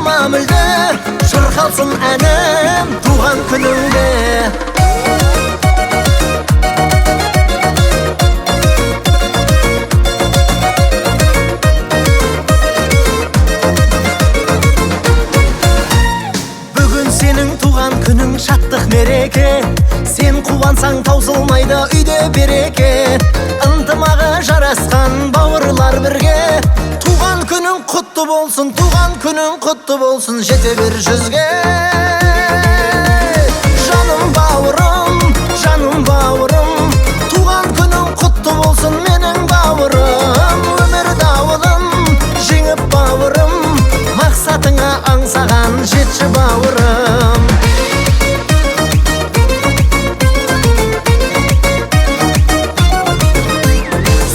Аялдама мүлде, шырқалсын әнім туған күніңде. Сенің туған күнің шаттық мереке, сен қуансаң таусылмайды үйде береке. Ынтымағы жарасқан бауырлар бірге, туған күнің құтты болсын, туған күнің құтты болсын, жете бер жүзге. Жаным бауырым, туған күнің құтты болсын менің бауырым. Өмір дауылын жеңіп бауырым, мақсатыңа аңсаған жетші бауырым.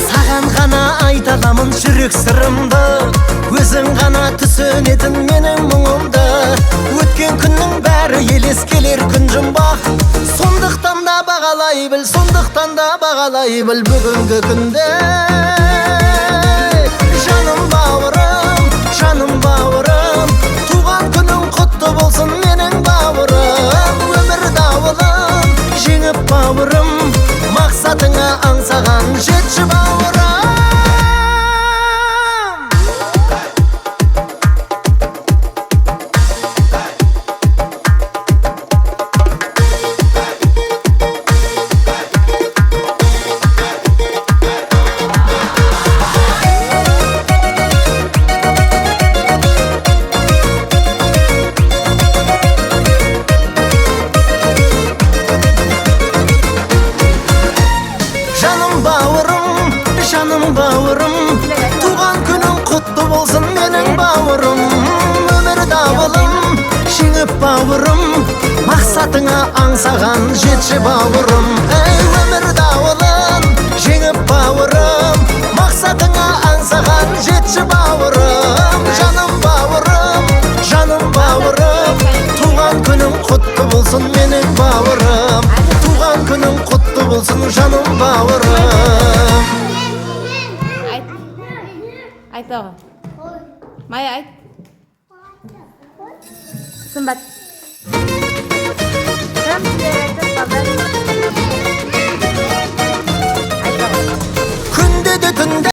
Саған ғана айта аламын жүрек сырымды, өзің ғана түсінетін менің мұңымды. Өткен күннің бәрі елес келер күн жұмбақ, сондықтан да бағалай біл бүгінгі күнде. Жаным бауырым, туған күнің құтты болсын менің бауырым. Өмір дауылын жеңіп бауырым, мақсатыңа аңсаған жетші бауырым. Жаным бауырым, туған күнің құтты болсын менің бауырым. Өмір дауылын жеңіп бауырым, мақсатыңа аңсаған жетші бауырым. Өмір дауылын жеңіп бауырым, мақсатыңа аңсаған жетші бауырым. Жаным бауырым, туған күнің құтты болсын менің бауырым. Туған күнің құтты болсын жаным бауырым. Ayt oğlum. Maya ayt. Sımbat. Күнде де түнде